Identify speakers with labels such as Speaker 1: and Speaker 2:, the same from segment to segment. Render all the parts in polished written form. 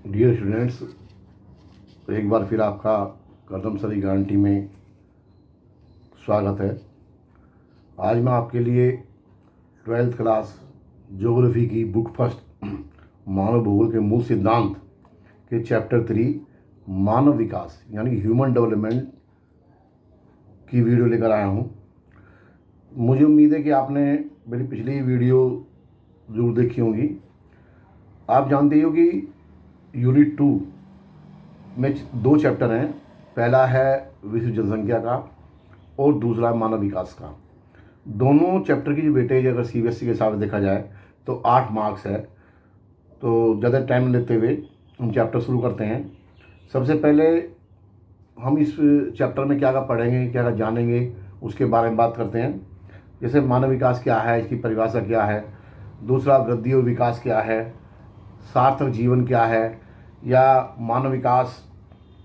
Speaker 1: Dear students, तो एक बार फिर आपका कदम सरी गारंटी में स्वागत है। आज मैं आपके लिए 12th क्लास ज्योग्राफी की बुक फर्स्ट मानव भूगोल के मूल सिद्धांत के चैप्टर 3 मानव विकास यानी ह्यूमन डेवलपमेंट की वीडियो लेकर आया हूँ। मुझे उम्मीद है कि आपने मेरी पिछली वीडियो ज़रूर देखी होंगी। आप जानते हो कि यूनिट 2 में 2 चैप्टर हैं। पहला है विश्व जनसंख्या का और दूसरा मानव विकास का। दोनों चैप्टर की जो वेटेज अगर सीबीएसई के हिसाब से देखा जाए तो 8 मार्क्स है। तो ज़्यादा टाइम लेते हुए हम चैप्टर शुरू करते हैं। सबसे पहले हम इस चैप्टर में क्या क्या पढ़ेंगे, क्या क्या जानेंगे, उसके बारे में बात करते हैं। जैसे मानव विकास क्या है, इसकी परिभाषा क्या है, दूसरा वृद्धि और विकास क्या है, सार्थक जीवन क्या है, या मानव विकास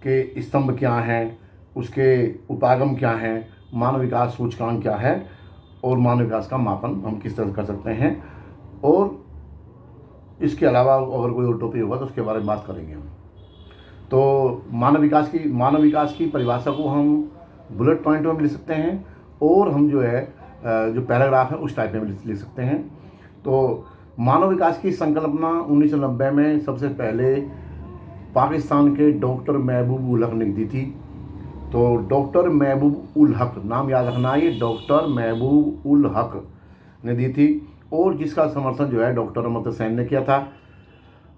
Speaker 1: के स्तंभ क्या हैं, उसके उपागम क्या हैं, मानव विकास सूचकांक क्या है और मानव विकास का मापन हम किस तरह कर सकते हैं। और इसके अलावा अगर कोई और टॉपिक होगा तो उसके बारे में बात करेंगे हम। तो मानव विकास की परिभाषा को हम बुलेट पॉइंट में भी लिख सकते हैं और हम जो है जो पैराग्राफ है उस टाइप में भी लिख सकते हैं। तो मानव विकास की संकल्पना 1990 में सबसे पहले पाकिस्तान के डॉक्टर महबूब उल हक ने दी थी। तो डॉक्टर महबूब उल हक, नाम याद रखना, ये डॉक्टर महबूब उल हक ने दी थी और जिसका समर्थन जो है डॉक्टर अमर्त्य सेन ने किया था।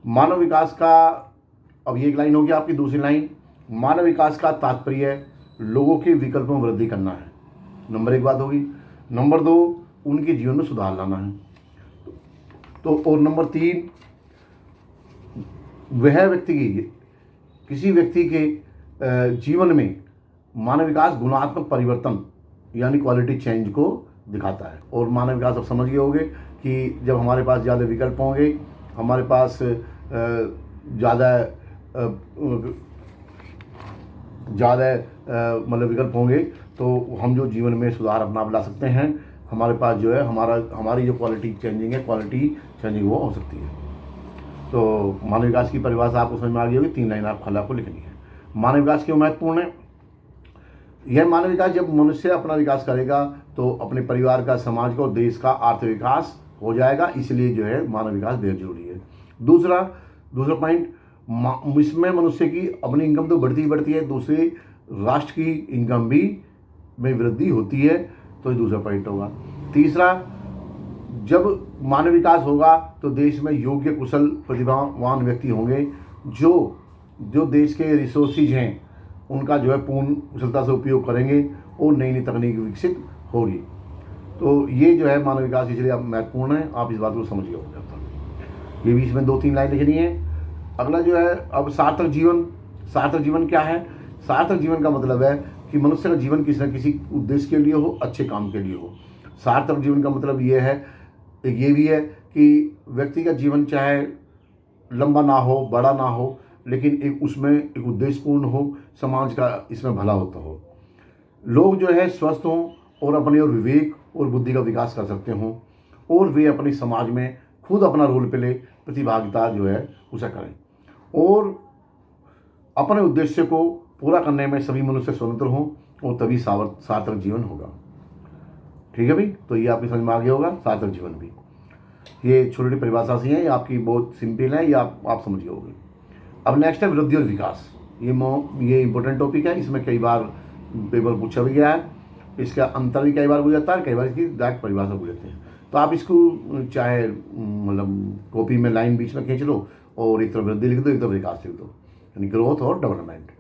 Speaker 1: मानव विकास का, अब ये एक लाइन होगी आपकी, दूसरी लाइन, मानव विकास का तात्पर्य लोगों के विकल्पों में वृद्धि करना है। नंबर 1 बात होगी। नंबर 2, उनके जीवन में सुधार लाना है। तो और नंबर 3, वह व्यक्ति की, किसी व्यक्ति के जीवन में मानव विकास गुणात्मक परिवर्तन यानी क्वालिटी चेंज को दिखाता है। और मानव विकास आप समझ गए होंगे कि जब हमारे पास ज़्यादा विकल्प होंगे, हमारे पास ज़्यादा मतलब विकल्प होंगे तो हम जो जीवन में सुधार अपना ला सकते हैं। हमारे पास जो है हमारी जो क्वालिटी चेंजिंग वो हो सकती है। तो मानव विकास की परिभाषा आपको समझ में आ गई होगी। 3 लाइन आप खाली आपको लिखनी है। मानव विकास क्यों महत्वपूर्ण है? यह मानव विकास, जब मनुष्य अपना विकास करेगा तो अपने परिवार का, समाज का और देश का आर्थिक विकास हो जाएगा। इसलिए जो है मानव विकास बेहद जरूरी है। दूसरा पॉइंट, इसमें मनुष्य की अपनी इनकम तो बढ़ती ही बढ़ती है, दूसरे राष्ट्र की इनकम भी में वृद्धि होती है। तो ये दूसरा पॉइंट होगा। तीसरा, जब मानव विकास होगा तो देश में योग्य, कुशल, प्रतिभावान व्यक्ति होंगे जो देश के रिसोर्सेज हैं उनका जो है पूर्ण कुशलता से उपयोग करेंगे और नई नई तकनीक विकसित होगी। तो ये जो है मानव विकास इसलिए अब महत्वपूर्ण है। आप इस बात को समझिए होगा। ये भी इसमें 2-3 लाइन लिखनी है। अगला जो है, अब सार्थक जीवन क्या है? सार्थक जीवन का मतलब है कि मनुष्य का जीवन किसी न किसी उद्देश्य के लिए हो, अच्छे काम के लिए हो। सार्थक जीवन का मतलब ये है, एक ये भी है कि व्यक्ति का जीवन चाहे लंबा ना हो, बड़ा ना हो, लेकिन उसमें एक उद्देश्यपूर्ण हो, समाज का इसमें भला होता हो, लोग जो है स्वस्थ हों और अपने और विवेक और बुद्धि का विकास कर सकते हों और वे अपने समाज में खुद अपना रोल प्ले, प्रतिभागिता जो है उसे करें और अपने उद्देश्य को पूरा करने में सभी मनुष्य स्वतंत्र हों और तभी सार्थक जीवन होगा। ठीक है भाई? तो ये आपकी समझ में आ गया होगा। सार्थक जीवन भी ये छोटी छोटी परिभाषा सी है, ये आपकी बहुत सिंपल है, ये आप समझ गए होंगे। अब नेक्स्ट है वृद्धि और विकास। ये इंपॉर्टेंट टॉपिक है। इसमें कई बार पेपर पूछा भी गया है। इसका अंतर भी कई बार पूछ जाता है, कई बार इसकी डायरेक्ट परिभाषा पूछ लेते हैं। तो आप इसको चाहे मतलब कॉपी में लाइन बीच में खींच लो और एक तरफ वृद्धि लिख दो, एक तरफ विकास लिख दो, यानी ग्रोथ और डेवलपमेंट।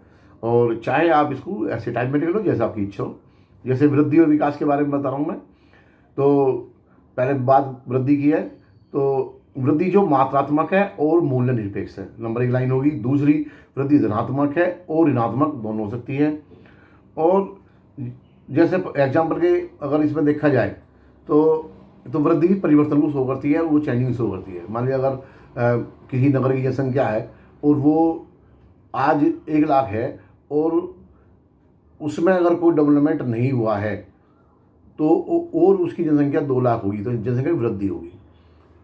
Speaker 1: और चाहे आप इसको ऐसे टाइप में लिख लो जैसे आपकी इच्छा हो। जैसे वृद्धि और विकास के बारे में बता रहा हूँ मैं। तो पहले बात वृद्धि की है। तो वृद्धि जो मात्रात्मक है और मूल्य निरपेक्ष है, नंबर 1 लाइन होगी। दूसरी, वृद्धि धनात्मक है और ऋणात्मक दोनों हो सकती है। और जैसे एग्जाम्पल के अगर इसमें देखा जाए तो वृद्धि परिवर्तन को शो करती है, वो चेंजिंग शो करती है। मान लीजिए अगर किसी नगर की जनसंख्या है और वो आज 1 लाख है और उसमें अगर कोई डेवलपमेंट नहीं हुआ है तो और उसकी जनसंख्या 2 लाख होगी तो जनसंख्या की वृद्धि होगी,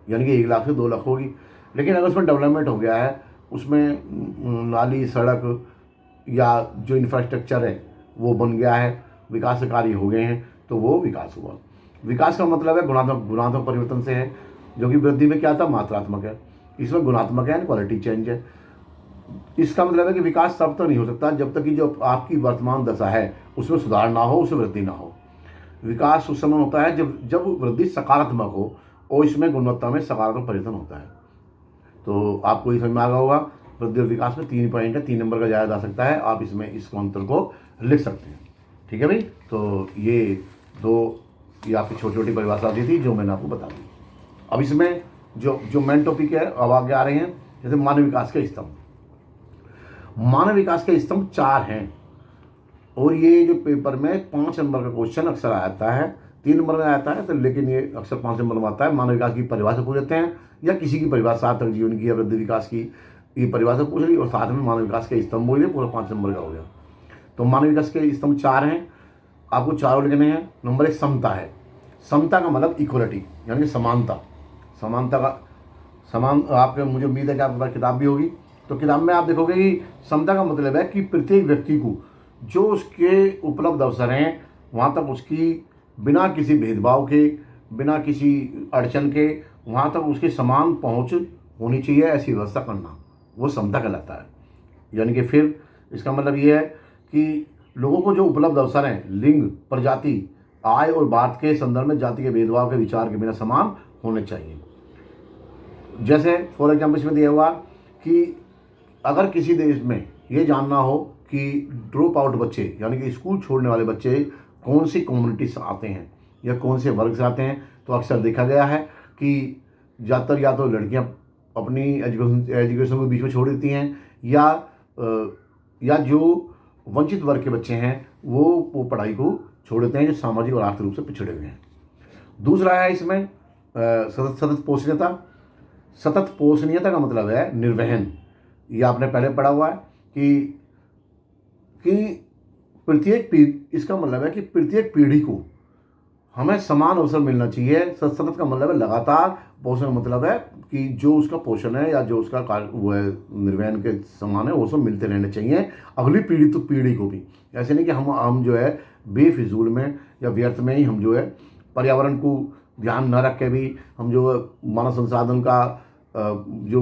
Speaker 1: यानी कि 1 लाख से 2 लाख होगी। लेकिन अगर उसमें डेवलपमेंट हो गया है, उसमें नाली, सड़क या जो इंफ्रास्ट्रक्चर है वो बन गया है, विकास कार्य हो गए हैं, तो वो विकास हुआ। विकास का मतलब है गुणात्मक परिवर्तन से है, जो कि वृद्धि में क्या था, मात्रात्मक है। इसमें गुणात्मक है, क्वालिटी चेंज है। इसका मतलब है कि विकास तब तक नहीं हो सकता जब तक कि जो आपकी वर्तमान दशा है उसमें सुधार ना हो, उसमें वृद्धि ना हो। विकास उस समय होता है जब जब वृद्धि सकारात्मक हो और इसमें गुणवत्ता में सकारात्मक परिवर्तन होता है। तो आपको ये समझ में आ गया होगा, वृद्धि और विकास में 3 पॉइंट है, 3 नंबर का जाया जा सकता है। आप इसमें इस अंतर को लिख सकते हैं। ठीक है भाई, तो ये आपकी छोटी छोटी परिभाषा दी थी जो मैंने आपको बता दी। अब इसमें जो मेन टॉपिक है, अब आगे आ रहे हैं। जैसे मानव विकास के स्तंभ। मानव विकास के स्तंभ 4 हैं, और ये जो पेपर में 5 नंबर का क्वेश्चन अक्सर आता है, 3 नंबर में आता है तो, लेकिन ये अक्सर 5 नंबर में आता है। मानव विकास की परिभाषा पूछ लेते हैं, या किसी की परिभाषा, सार्थक जीवन की या वृद्धि विकास की ये परिभाषा पूछ ली, और साथ में मानव विकास के स्तंभ बोलिए, पूरा 5 नंबर का हो गया। तो मानव विकास के स्तंभ 4 हैं, आपको 4 लिखने हैं। नंबर 1 समता है। समता का मतलब इक्वलिटी, यानी कि समानता। समानता का आपके, मुझे उम्मीद है कि आपके पास किताब भी होगी, तो किताब में आप देखोगे कि समता का मतलब है कि प्रत्येक व्यक्ति को जो उसके उपलब्ध अवसर हैं वहाँ तक उसकी बिना किसी भेदभाव के, बिना किसी अड़चन के, वहाँ तक उसकी समान पहुँच होनी चाहिए, ऐसी व्यवस्था करना, वो समता कहलाता है। यानी कि फिर इसका मतलब ये है कि लोगों को जो उपलब्ध अवसर हैं, लिंग, प्रजाति, आय और बात के संदर्भ में जाति के भेदभाव के विचार के बिना समान होने चाहिए। जैसे फॉर एग्जाम्पल इसमें दिया हुआ कि अगर किसी देश में ये जानना हो कि ड्रॉप आउट बच्चे, यानी कि स्कूल छोड़ने वाले बच्चे कौन सी कम्युनिटी से आते हैं या कौन से वर्ग से आते हैं, तो अक्सर देखा गया है कि ज़्यादातर या तो लड़कियां अपनी एजुकेशन को बीच में छोड़ देती हैं, या जो वंचित वर्ग के बच्चे हैं वो पढ़ाई को छोड़ देते हैं, जो सामाजिक और आर्थिक रूप से पिछड़े हुए हैं। दूसरा है इसमें सतत पोषणीयता। सतत पोषणीयता का मतलब है निर्वहन। ये आपने पहले पढ़ा हुआ है कि प्रत्येक पीढ़ी, इसका मतलब है कि प्रत्येक पीढ़ी को हमें समान अवसर मिलना चाहिए। सतत का मतलब है लगातार। पोषण का मतलब है कि जो उसका पोषण है या जो उसका वो है निर्वहन के समान है, वो सब मिलते रहने चाहिए अगली पीढ़ी तो पीढ़ी को भी। ऐसे नहीं कि हम जो है बेफिजूल में या व्यर्थ में ही हम जो है पर्यावरण को ध्यान न रख के भी हम जो मानव संसाधन का जो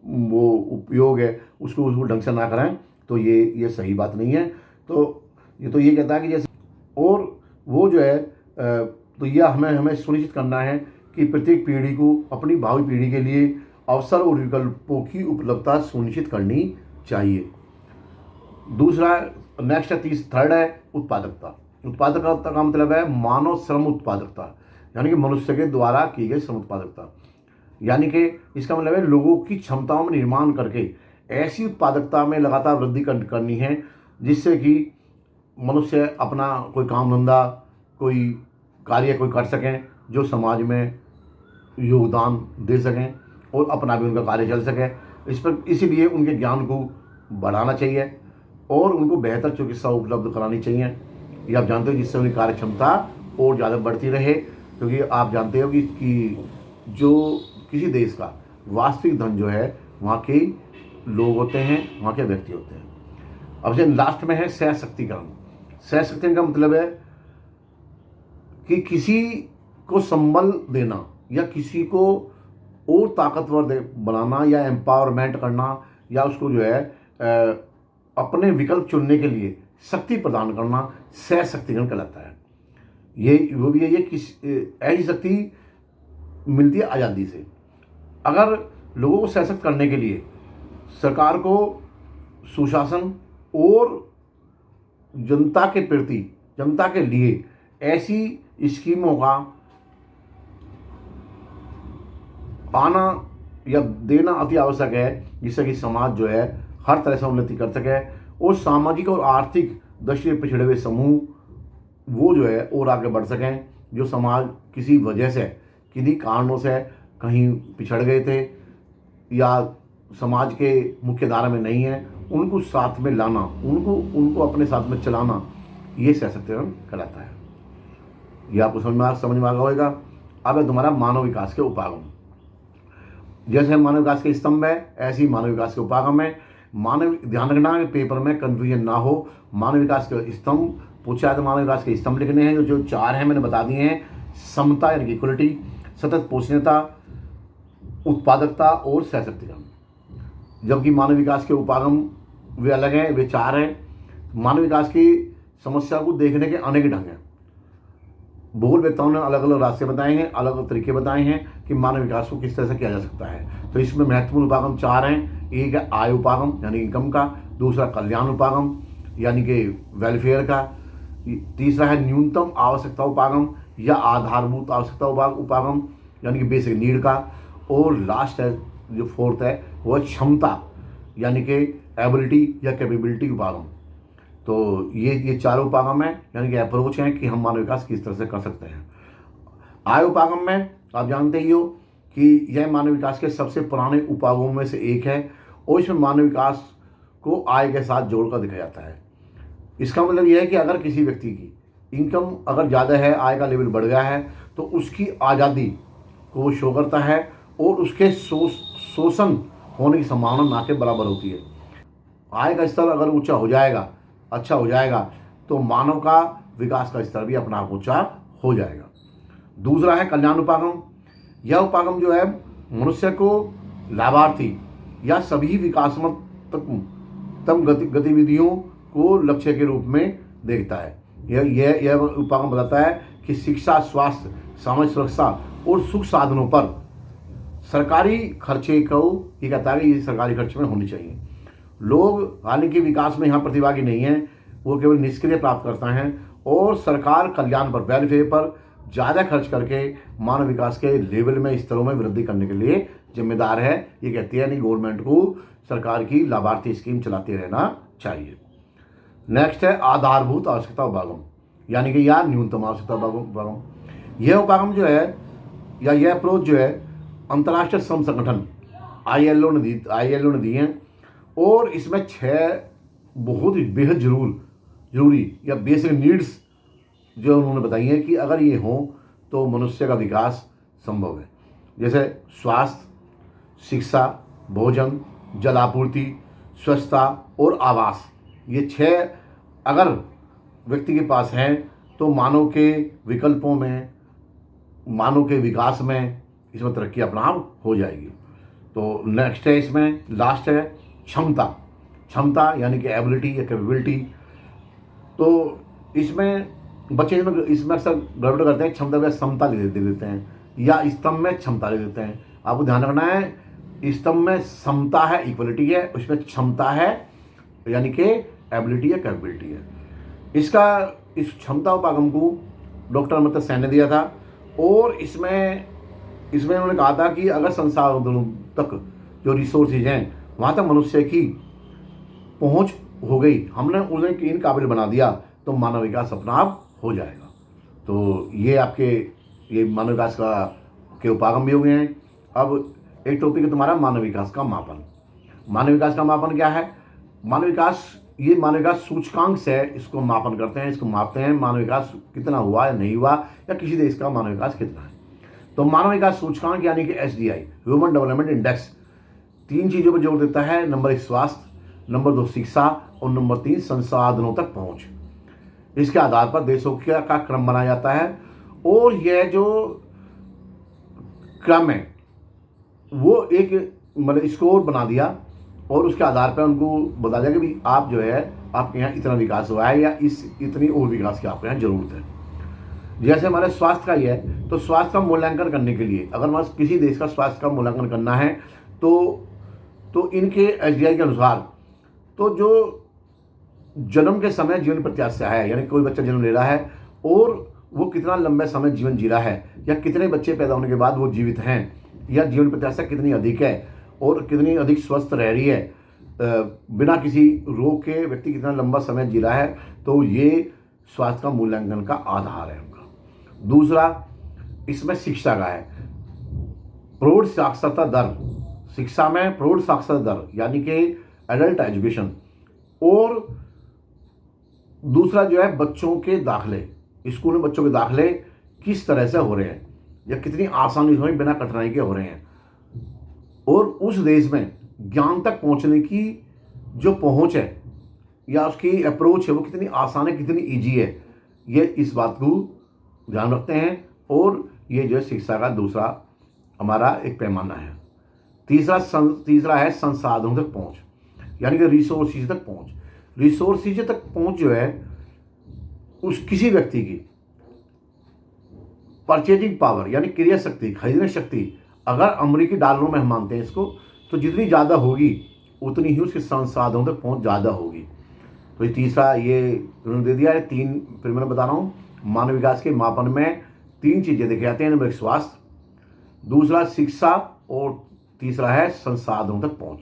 Speaker 1: वो उपयोग है उसको ढंग से ना करें, तो ये सही बात नहीं है। तो ये कहता है कि जैसे, और वो जो है तो यह हमें सुनिश्चित करना है कि प्रत्येक पीढ़ी को अपनी भावी पीढ़ी के लिए अवसर और विकल्पों की उपलब्धता सुनिश्चित करनी चाहिए। दूसरा नेक्स्ट है, थर्ड है उत्पादकता। उत्पादकता का मतलब है मानव श्रम उत्पादकता, यानी कि मनुष्य के द्वारा की गई श्रम उत्पादकता। यानी कि इसका मतलब है लोगों की क्षमताओं में निर्माण करके ऐसी उत्पादकता में लगातार वृद्धि करनी है जिससे कि मनुष्य अपना कोई काम धंधा, कोई कार्य कर सकें, जो समाज में योगदान दे सकें और अपना भी उनका कार्य चल सके। इसीलिए उनके ज्ञान को बढ़ाना चाहिए और उनको बेहतर चिकित्सा उपलब्ध करानी चाहिए। ये आप जानते हो, जिससे उनकी कार्य क्षमता और ज़्यादा बढ़ती रहे, क्योंकि आप जानते हो कि जो किसी देश का वास्तविक धन जो है वहाँ के लोग होते हैं, वहाँ के व्यक्ति होते हैं। अब जो लास्ट में है सशक्तिकरण। सशक्तिकरण का मतलब है कि किसी को संबल देना या किसी को और ताकतवर बनाना या एम्पावरमेंट करना, या उसको जो है अपने विकल्प चुनने के लिए शक्ति प्रदान करना सशक्तिकरण कहलाता है। ये वो भी है, ये ऐसी शक्ति मिलती है आज़ादी से। अगर लोगों को सशक्त करने के लिए सरकार को सुशासन और जनता के प्रति, जनता के लिए ऐसी स्कीमों का आना या देना अति आवश्यक है जिससे कि समाज जो है हर तरह से उन्नति कर सके और सामाजिक और आर्थिक दृष्टि से पिछड़े हुए समूह वो जो है और आगे बढ़ सकें। जो समाज किसी वजह से, किन्हीं कारणों से कहीं पिछड़ गए थे या समाज के मुख्य धारा में नहीं है, उनको साथ में लाना, उनको अपने साथ में चलाना, ये सशक्तिकरण कहलाता है। ये आपको समझ में आ गया होगा। अब है तुम्हारा मानव विकास के उपागम। जैसे मानव विकास के स्तंभ है, ऐसे ही मानव विकास के उपागम है। मानव, ध्यान रखना है पेपर में कन्फ्यूजन ना हो। मानव विकास के स्तंभ पूछा है तो मानव विकास के स्तंभ लिखने हैं, जो 4 हैं मैंने बता दिए हैं। समता यानी कि इक्वलिटी, सतत पोषणीयता, उत्पादकता और सशक्तिकरण। जबकि मानव विकास के उपागम वे अलग हैं, वे 4 हैं। मानव विकास की समस्या को देखने के अनेक ढंग हैं। भूगोलवेत्ताओं ने अलग अलग रास्ते बताए हैं, अलग अलग तरीके बताए हैं कि मानव विकास को किस तरह से किया जा सकता है। तो इसमें महत्वपूर्ण उपागम 4 हैं। एक है आय उपागम यानी इनकम का, दूसरा कल्याण उपागम यानी कि वेलफेयर का, तीसरा है न्यूनतम आवश्यकता उपागम या आधारभूत आवश्यकता उपागम यानी कि बेसिक नीड का, और लास्ट है जो 4th है वो क्षमता यानी कि एबिलिटी या कैपेबिलिटी उपागम। तो ये चारों उपागम है यानी कि अप्रोच हैं कि हम मानव विकास किस तरह से कर सकते हैं। आय उपागम में आप जानते ही हो कि यह मानव विकास के सबसे पुराने उपागमों में से एक है और इसमें मानव विकास को आय के साथ जोड़कर दिखाया जाता है। इसका मतलब यह है कि अगर किसी व्यक्ति की इनकम अगर ज़्यादा है, आय का लेवल बढ़ गया है, तो उसकी आज़ादी को वो शो करता है और उसके शोषण होने की संभावना ना के बराबर होती है। आय का स्तर अगर ऊंचा हो जाएगा, अच्छा हो जाएगा, तो मानव का विकास का स्तर भी अपना आप ऊंचा हो जाएगा। दूसरा है कल्याण उपागम। यह उपागम जो है मनुष्य को लाभार्थी या सभी विकासात्मक गतिविधियों को लक्ष्य के रूप में देखता है। यह उपागम बताता है कि शिक्षा, स्वास्थ्य, सामाजिक सुरक्षा और सुख साधनों पर सरकारी खर्चे को ये कहता है कि ये सरकारी खर्च में होनी चाहिए। लोग हालांकि विकास में यहाँ प्रतिभागी नहीं हैं, वो केवल निष्क्रिय प्राप्त करता है और सरकार कल्याण पर, वेलफेयर पर ज़्यादा खर्च करके मानव विकास के लेवल में, स्तरों में वृद्धि करने के लिए जिम्मेदार है। ये कहती है नहीं, गवर्नमेंट को सरकार की लाभार्थी स्कीम चलाते रहना चाहिए। नेक्स्ट है आधारभूत आवश्यकता उपागम यानी कि या न्यूनतम आवश्यकता उपागम। यह उपागम जो है या यह अप्रोच जो है अंतर्राष्ट्रीय श्रम संगठन ILO ने दी हैं और इसमें 6 बहुत ही बेहद जरूरी या बेसिक नीड्स जो उन्होंने बताई हैं कि अगर ये हों तो मनुष्य का विकास संभव है। जैसे स्वास्थ्य, शिक्षा, भोजन, जल आपूर्ति, स्वच्छता और आवास। ये 6 अगर व्यक्ति के पास हैं तो मानव के विकल्पों में, मानव के विकास में इसमें तरक्की अपना आप हो जाएगी। तो नेक्स्ट है, इसमें लास्ट है क्षमता यानी कि एबिलिटी या कैपेबिलिटी। तो इसमें बच्चे इसमें अक्सर गड़बड़ करते हैं, क्षमता या समता ले देते हैं या स्तंभ में क्षमता ले देते हैं। आपको ध्यान रखना है, स्तंभ में समता है, इक्वलिटी है, उसमें क्षमता है यानी कि एबिलिटी या कैपेबिलिटी है। इस क्षमता उपागम को डॉक्टर अमर्त्य सेन ने दिया था और इसमें उन्होंने कहा था कि अगर संसाधनों तक जो रिसोर्सेज हैं वहाँ तक मनुष्य की पहुँच हो गई, हमने उन्हें इन काबिल बना दिया, तो मानव विकास अपना आप हो जाएगा। तो ये मानव विकास के उपागम भी हो गए हैं। अब एक टॉपिक है तुम्हारा मानव विकास का मापन। मानव विकास का मापन क्या है? मानव विकास सूचकांक से इसको मापन करते हैं, इसको मापते हैं मानव विकास कितना हुआ या नहीं हुआ, या किसी देश का मानव विकास कितना है। तो मानव विकास सूचकांक यानी कि HDI, ह्यूमन डेवलपमेंट इंडेक्स, 3 चीज़ों पर जोर देता है। नंबर 1 स्वास्थ्य, नंबर 2 शिक्षा और नंबर 3 संसाधनों तक पहुँच। इसके आधार पर देशों का क्रम बनाया जाता है और यह जो क्रम है वो एक मतलब स्कोर बना दिया और उसके आधार पर उनको बता दिया कि भाई आप जो है आपके यहाँ इतना विकास हुआ है या इतनी और विकास की आपके यहाँ ज़रूरत है। जैसे हमारे स्वास्थ्य का ही है, तो स्वास्थ्य का मूल्यांकन करने के लिए अगर हमारे किसी देश का स्वास्थ्य का मूल्यांकन करना है तो इनके HDI के अनुसार तो जो जन्म के समय जीवन प्रत्याशा है, यानी कोई बच्चा जन्म ले रहा है और वो कितना लंबे समय जीवन जी रहा है, या कितने बच्चे पैदा होने के बाद वो जीवित हैं, या जीवन प्रत्याशा कितनी अधिक है और कितनी अधिक स्वस्थ रह रही है, बिना किसी रोग के व्यक्ति कितना लंबा समय जी रहा है, तो ये स्वास्थ्य का मूल्यांकन का आधार है उनका। दूसरा इसमें शिक्षा का है, प्रौढ़ साक्षरता दर, शिक्षा में प्रौढ़ साक्षरता दर यानी कि एडल्ट एजुकेशन। और दूसरा जो है बच्चों के दाखिले, स्कूल में बच्चों के दाखिले किस तरह से हो रहे हैं या कितनी आसानी से बिना कठिनाई के हो रहे हैं। और उस देश में ज्ञान तक पहुंचने की जो पहुंच है या उसकी अप्रोच है वो कितनी आसान है, कितनी ईजी है, ये इस बात को ध्यान रखते हैं। और ये जो है शिक्षा का दूसरा हमारा एक पैमाना है। तीसरा है संसाधनों तक पहुंच, यानी कि रिसोर्सेज तक पहुंच। रिसोर्सेज तक पहुंच जो है उस किसी व्यक्ति की परचेजिंग पावर यानी क्रय शक्ति, खरीदने शक्ति, अगर अमेरिकी डॉलरों में हम मानते हैं इसको, तो जितनी ज़्यादा होगी उतनी ही उसके संसाधनों तक पहुंच ज़्यादा होगी। तो ये तीसरा ये उन्होंने दे दिया है। तीन फिर मैंने बता रहा हूँ, मानव विकास के मापन में 3 चीज़ें देखे जाते हैं। नंबर 1 स्वास्थ्य, दूसरा शिक्षा और तीसरा है संसाधनों तक पहुंच।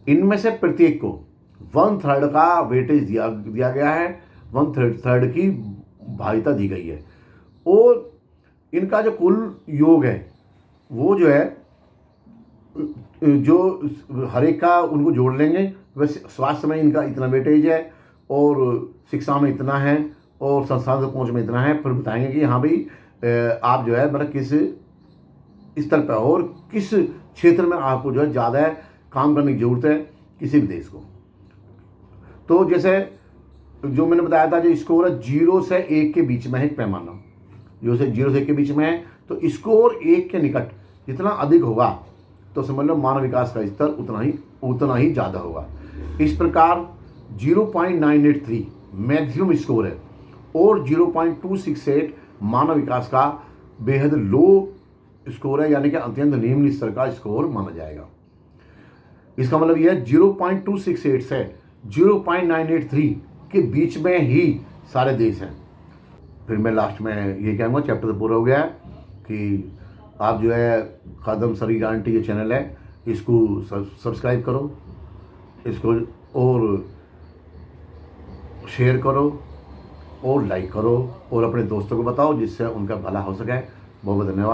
Speaker 1: इनमें से प्रत्येक को 1/3 का वेटेज दिया गया है, 1/3 की भारिता दी गई है। और इनका जो कुल योग है वो जो है जो हर एक का उनको जोड़ लेंगे। वैसे स्वास्थ्य में इनका इतना वेटेज है और शिक्षा में इतना है और संस्थान तक पहुँच में इतना है। फिर बताएंगे कि हाँ भाई आप जो है मतलब किस स्तर पर और किस क्षेत्र में आपको जो है ज़्यादा काम करने की ज़रूरत है किसी भी देश को। तो जैसे जो मैंने बताया था, जो स्कोर है 0 से 1 के बीच में है पैमाना, जो 0 से 1 के बीच में है। तो स्कोर 1 के निकट जितना अधिक होगा तो समझ लो मानव विकास का स्तर उतना ही ज़्यादा होगा। इस प्रकार 0.983 मैक्सिमम स्कोर है और 0.268 मानव विकास का बेहद लो स्कोर है, यानी कि अत्यंत निम्न स्तर का स्कोर माना जाएगा। इसका मतलब यह है 0.268 से 0.983 के बीच में ही सारे देश हैं। फिर मैं लास्ट में ये कहूँगा, चैप्टर तो पूरा हो गया है, कि आप जो है कदम शरीर गारंटी जो चैनल है इसको सब्सक्राइब करो, इसको और शेयर करो और लाइक करो और अपने दोस्तों को बताओ जिससे उनका भला हो सके। बहुत बहुत धन्यवाद।